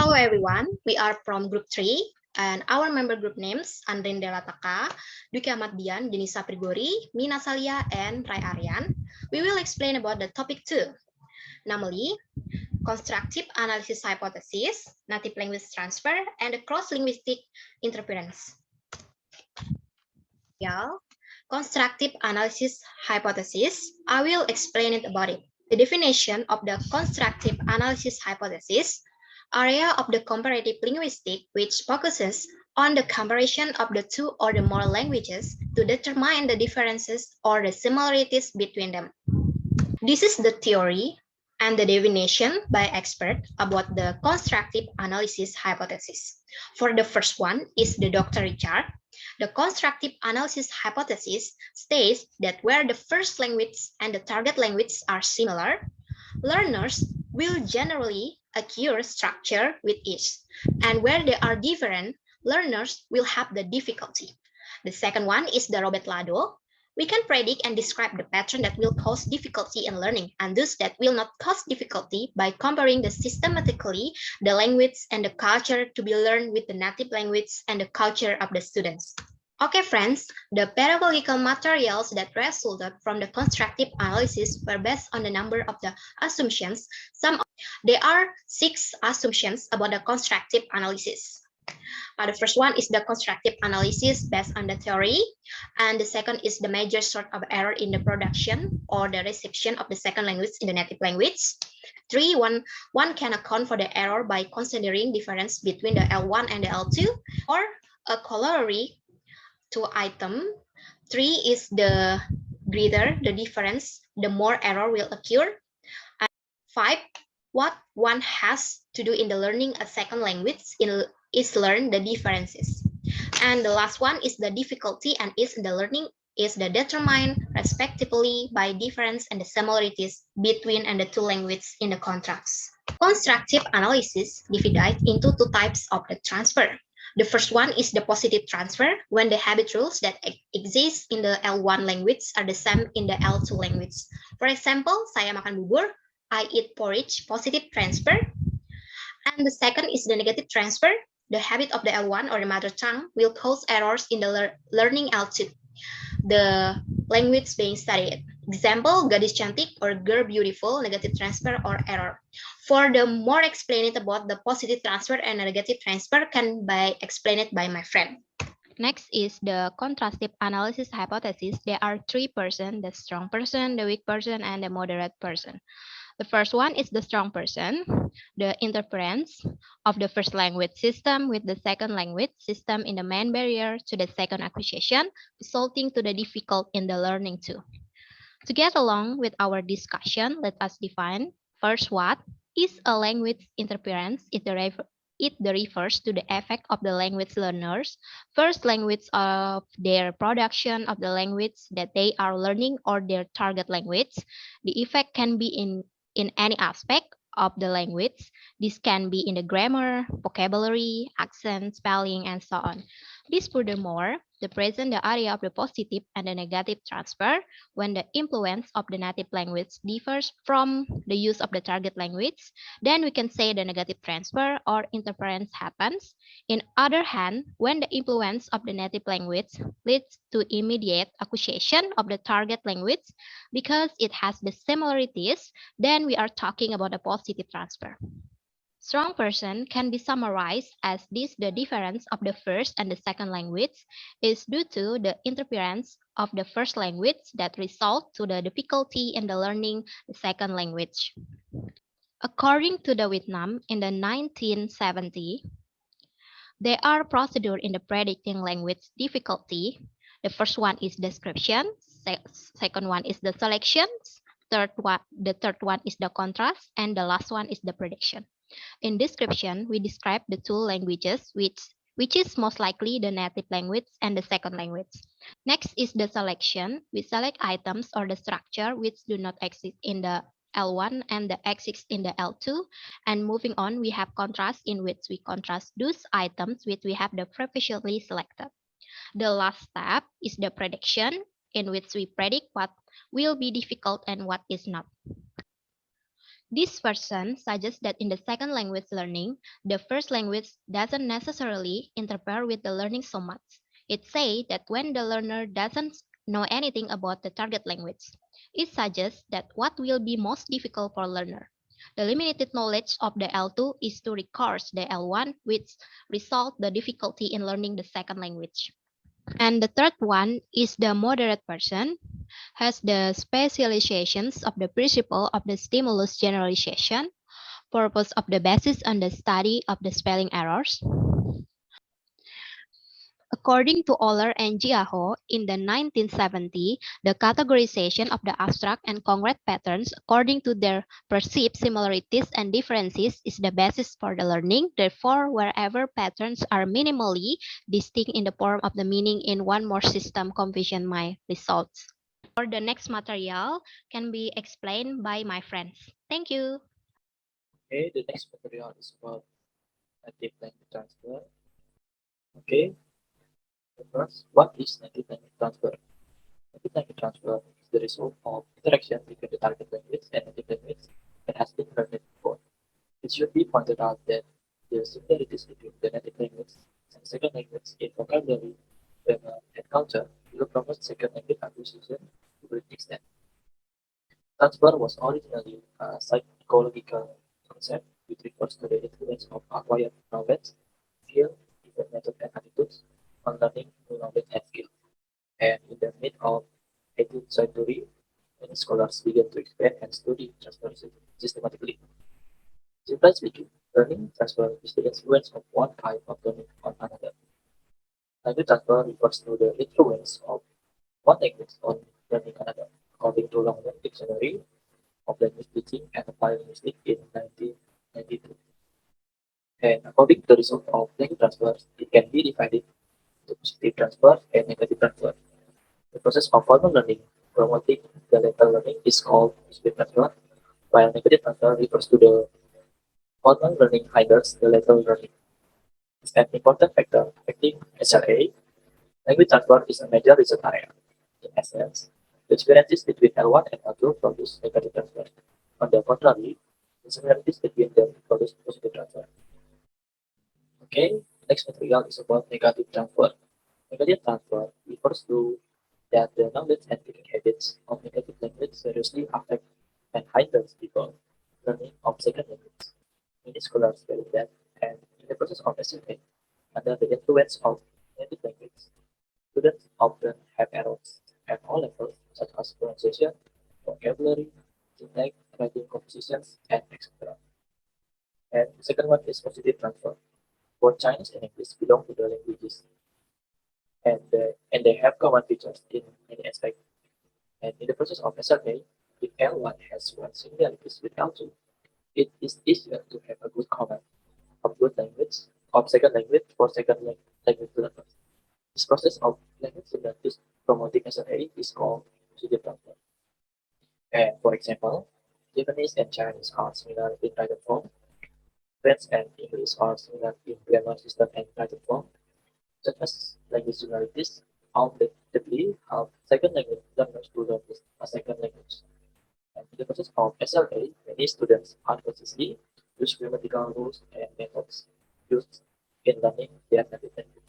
Hello everyone, we are from Group 3 and our member group names Andrin Delataka, Duki Ahmaddian, Denisa Prigori, Mina Salia, and Rai Aryan. We will explain about the topic 2, namely constructive analysis hypothesis, native language transfer, and the cross-linguistic interference. Yeah, constructive analysis hypothesis, I will explain it about it. The definition of the constructive analysis hypothesis, area of the comparative linguistic which focuses on the comparison of the two or the more languages to determine the differences or the similarities between them. This is the theory and the definition by experts about the constructive analysis hypothesis. For the first one is the Dr. Richard. The constructive analysis hypothesis states that where the first language and the target language are similar, learners will generally acquire structure with each, and where they are different, learners will have the difficulty. The second one is the Robert Lado. We can predict and describe the pattern that will cause difficulty in learning and thus that will not cause difficulty by comparing the systematically the language and the culture to be learned with the native language and the culture of the students. Okay, friends, the pedagogical materials that resulted from the constructive analysis were based on the number of the assumptions. There are 6 assumptions about the constructive analysis. The first one is the constructive analysis based on the theory, and the second is the major source of error in the production or the reception of the second language in the native language. 3, one can account for the error by considering difference between the L1 and the L2, or a corollary to item. 3 is the greater the difference, the more error will occur. And 5, what one has to do in the learning a second language is learn the differences. And the last one is the difficulty and is the learning is the determined respectively by difference and the similarities between and the two languages in the contracts. Constructive analysis divided into 2 types of the transfer. The first one is the positive transfer, when the habit rules that exist in the L1 language are the same in the L2 language. For example, saya makan bubur, I eat porridge, positive transfer. And the second is the negative transfer. The habit of the L1 or the mother tongue will cause errors in the learning L2, the language being studied. Example, gadis cantik or girl beautiful, negative transfer or error. For the more explain it about the positive transfer and negative transfer can be explained by my friend. Next is the contrastive analysis hypothesis. There are 3 persons, the strong person, the weak person, and the moderate person. The first one is the strong person, the interference of the first language system with the second language system in the main barrier to the second acquisition, resulting to the difficult in the learning too. To get along with our discussion, let us define first what is a language interference. It refers to the effect of the language learners, first language of their production of the language that they are learning or their target language. The effect can be in any aspect of the language. This can be in the grammar, vocabulary, accent, spelling, and so on. This furthermore, the present the area of the positive and the negative transfer when the influence of the native language differs from the use of the target language, then we can say the negative transfer or interference happens. In other hand, when the influence of the native language leads to immediate acquisition of the target language because it has the similarities, then we are talking about a positive transfer. Strong person can be summarized as this: the difference of the first and the second language is due to the interference of the first language that result to the difficulty in the learning the second language. According to the Vietnam in the 1970, there are procedures in the predicting language difficulty. The first one is description, second one is the selections, the third one is the contrast, and the last one is the prediction. In description, we describe the 2 languages, which is most likely the native language and the second language. Next is the selection. We select items or the structure which do not exist in the L1 and the exist in the L2. And moving on, we have contrast, in which we contrast those items which we have the previously selected. The last step is the prediction, in which we predict what will be difficult and what is not. This version suggests that in the second language learning, the first language doesn't necessarily interfere with the learning so much. It says that when the learner doesn't know anything about the target language, it suggests that what will be most difficult for learner. The limited knowledge of the L2 is to record the L1, which result the difficulty in learning the second language. And the third one is the moderate person, has the specializations of the principle of the stimulus generalization, purpose of the basis on the study of the spelling errors. According to Euler and Jiaho, in the 1970, the categorization of the abstract and concrete patterns according to their perceived similarities and differences is the basis for the learning. Therefore, wherever patterns are minimally distinct in the form of the meaning in one more system, confusion might result. Or the next material can be explained by my friends. Thank you. Okay, the next material is about native language transfer. Okay, the first, what is native language transfer? Native language transfer is the result of interaction between the target language and native language that has been learned before. It should be pointed out that the similarities between the native language and second language in vocabulary, grammar, and culture will promote second language acquisition to a great extent. Transfer was originally a psychological concept which refers to the influence of acquired knowledge, skill, different methods and attitudes on learning new knowledge and skill. And in the mid of 18th century, many scholars began to expand and study transfer systematically. Simply speaking, learning transfer is the influence of one kind of learning on another. Language transfer refers to the influence of one language on learning another, according to Longman Dictionary of Language Teaching and Biolinguistics in 1992. And according to the result of language transfers, it can be divided into positive transfer and negative transfer. The process of formal learning, promoting the later learning, is called positive transfer, while negative transfer refers to the formal learning hinders the later learning. It's an important factor affecting SLA. Language transfer is a major research area. In essence, the differences between L1 and L2 produce negative transfer. On the contrary, the similarities between them produce positive transfer. Okay, next material is about negative transfer. Negative transfer refers to that the knowledge and thinking habits of negative language seriously affect and hinders people learning of second language. Many scholars believe that, and in the process of assessment, under the influence of native language, students often have errors at all levels, such as pronunciation, vocabulary, syntax, writing compositions, and etc. And the second one is positive transfer. Both Chinese and English belong to the languages, and they have common features in many aspects. And in the process of SLA, if L1 has one similarities with L2, it is easier to have a good command of good language of second language for language learners. This process of language similarities promoting SLA is called positive transfer. And for example, Japanese and Chinese are similar in written form. French and English are similar in grammar system and written form. Such as language similarities undoubtedly help second language learners to learn a second language. And in the process of SLA, many students unconsciously use grammatical rules and methods used in learning their native language.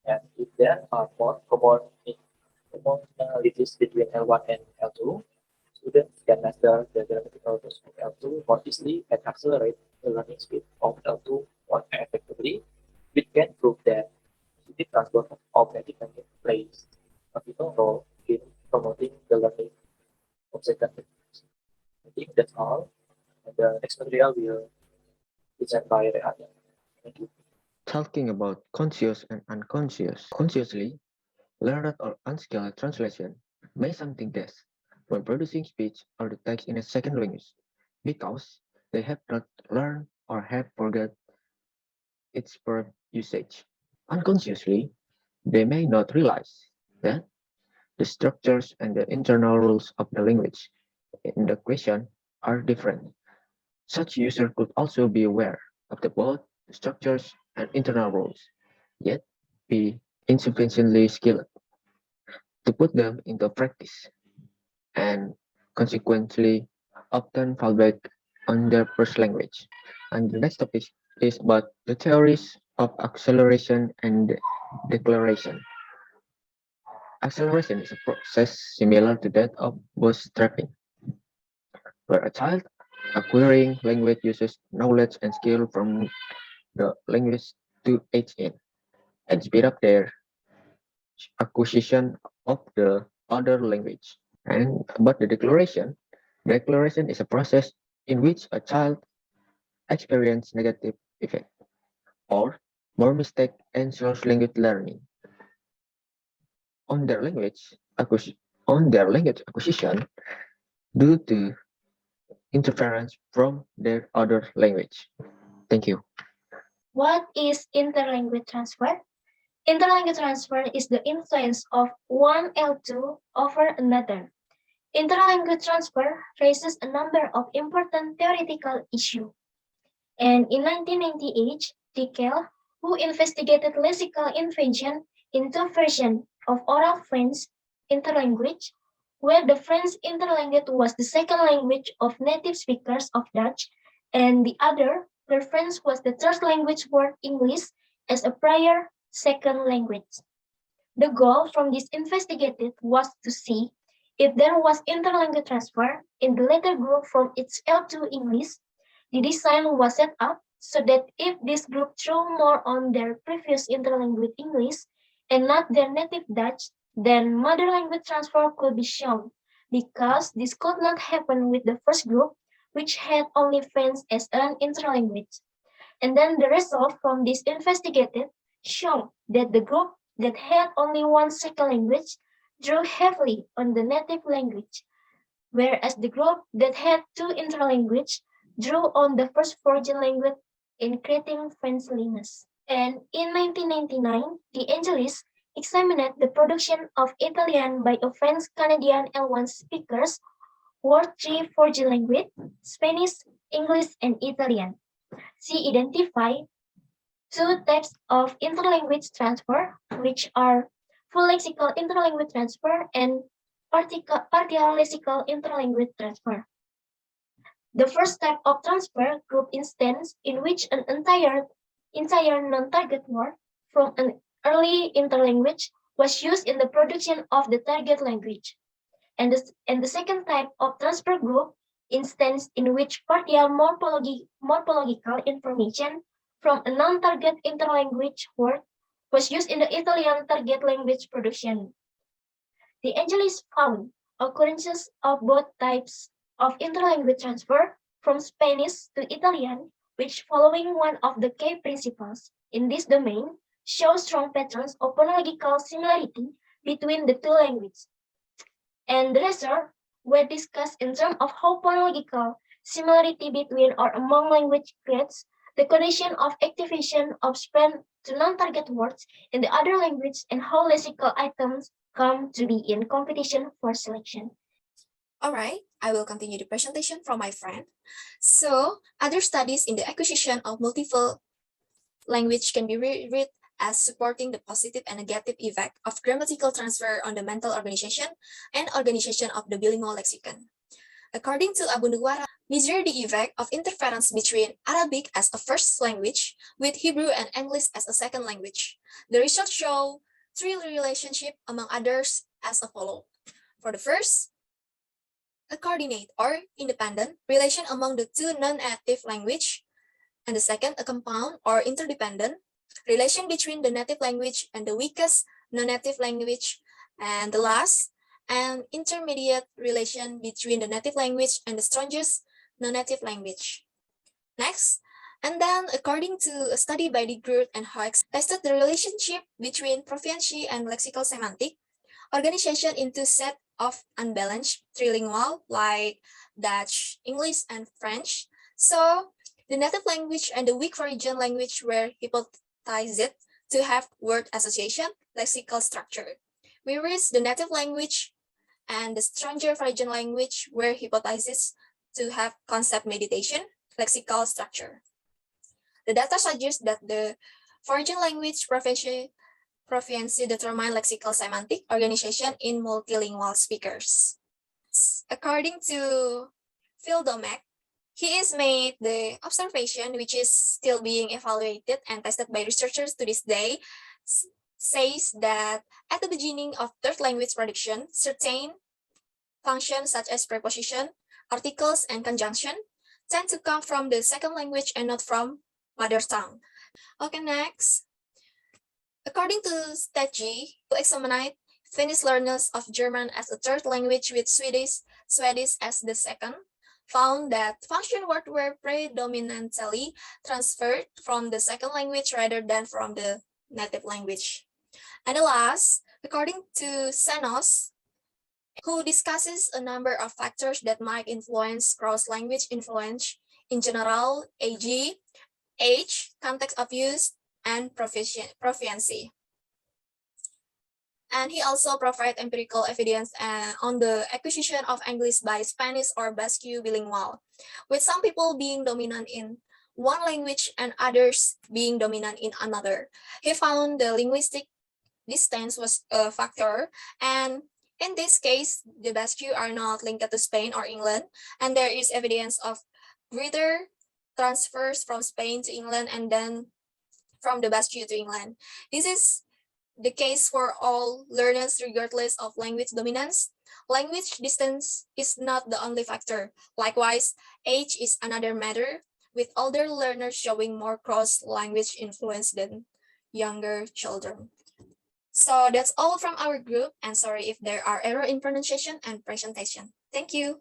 And if there are more commonalities between L1 and L2, students can master the grammatical rules of L2 more easily and accelerate the learning speed of L2 more effectively. We can prove that positive transfer of native language plays a vital role in promoting the learning of second language. I think that's all. And the next material will be sent by Rehan. Thank you. Talking about conscious and unconscious, consciously learned or unskilled translation may something guess when producing speech or the text in a second language because they have not learned or have forgot its verb usage. Unconsciously, they may not realize that the structures and the internal rules of the language in the question are different. Such user could also be aware of the both structures and internal rules, yet be insufficiently skilled to put them into practice, and consequently often fall back on their first language. And the next topic is about the theories of acceleration and declaration. Acceleration is a process similar to that of bootstrapping, where a child acquiring language uses knowledge and skill from the language to age in and speed up their acquisition of the other language. And about the declaration is a process in which a child experiences negative effect or more mistake and slows language learning on their language acquisition due to interference from their other language. Thank you. What is interlanguage transfer? Interlanguage transfer is the influence of one L2 over another. Interlanguage transfer raises a number of important theoretical issues. And in 1998, Dickel, who investigated lexical invention in two versions of oral French interlanguage, where the French interlanguage was the second language of native speakers of Dutch, and the other, where French was the third language word English as a prior second language. The goal from this investigative was to see if there was interlanguage transfer in the latter group from its L2 English. The design was set up so that if this group drew more on their previous interlanguage English and not their native Dutch, then mother language transfer could be shown, because this could not happen with the first group, which had only French as an interlanguage. And then the result from this investigative showed that the group that had only one second language drew heavily on the native language, whereas the group that had two interlanguages drew on the first foreign language, increasing friendliness. And in 1999, De Angelis examined the production of Italian by a French-Canadian L1 speakers who were three foreign languages, Spanish, English, and Italian. She identified two types of interlanguage transfer, which are full lexical interlanguage transfer and partial lexical interlanguage transfer. The first type of transfer group instance in which an entire non-target word from an early interlanguage was used in the production of the target language. And the second type of transfer group instance in which partial morphological information from a non-target interlanguage word was used in the Italian target language production. De Angelis found occurrences of both types of interlanguage transfer from Spanish to Italian, which, following one of the key principles in this domain, show strong patterns of phonological similarity between the two languages. And the result were discussed in terms of how phonological similarity between or among language creates the condition of activation of span to non-target words in the other language, and how lexical items come to be in competition for selection. All right, I will continue the presentation from my friend. So, other studies in the acquisition of multiple language can be read as supporting the positive and negative effect of grammatical transfer on the mental organization and organization of the bilingual lexicon. According to Abu Nuwara, measure the effect of interference between Arabic as a first language with Hebrew and English as a second language. The results show three relationships among others as follows. For the first, a coordinate or independent relation among the two non-native language, and the second, a compound or interdependent relation between the native language and the weakest non-native language, and the last, an intermediate relation between the native language and the strongest non-native language. Next, and then according to a study by De Groot and Hoeks, tested the relationship between proficiency and lexical semantic organization into set of unbalanced trilingual like Dutch, English, and French. So the native language and the weak foreign language were hypothesized to have word association, lexical structure, whereas the native language and the stronger foreign language were hypothesized to have concept meditation, lexical structure. The data suggests that the foreign language proficiency determine lexical semantic organization in multilingual speakers. According to Phil Domek, He is made the observation, which is still being evaluated and tested by researchers to this day, says that at the beginning of third language production, certain functions such as preposition, articles, and conjunction tend to come from the second language and not from mother tongue. Okay, next. According to Steggy, who examined Finnish learners of German as a third language with Swedish as the second, found that function words were predominantly transferred from the second language rather than from the native language. And the last, according to Senos, who discusses a number of factors that might influence cross-language influence in general, e.g., age, context of use, and proficiency. And he also provides empirical evidence on the acquisition of English by Spanish or Basque bilingual, with some people being dominant in one language and others being dominant in another. He found the linguistic distance was a factor, and in this case, the Basque are not linked to Spain or England, and there is evidence of greater transfers from Spain to England and then from the Basque to England. This is the case for all learners regardless of language dominance. Language distance is not the only factor. Likewise, age is another matter, with older learners showing more cross-language influence than younger children. So that's all from our group, and sorry if there are errors in pronunciation and presentation. Thank you.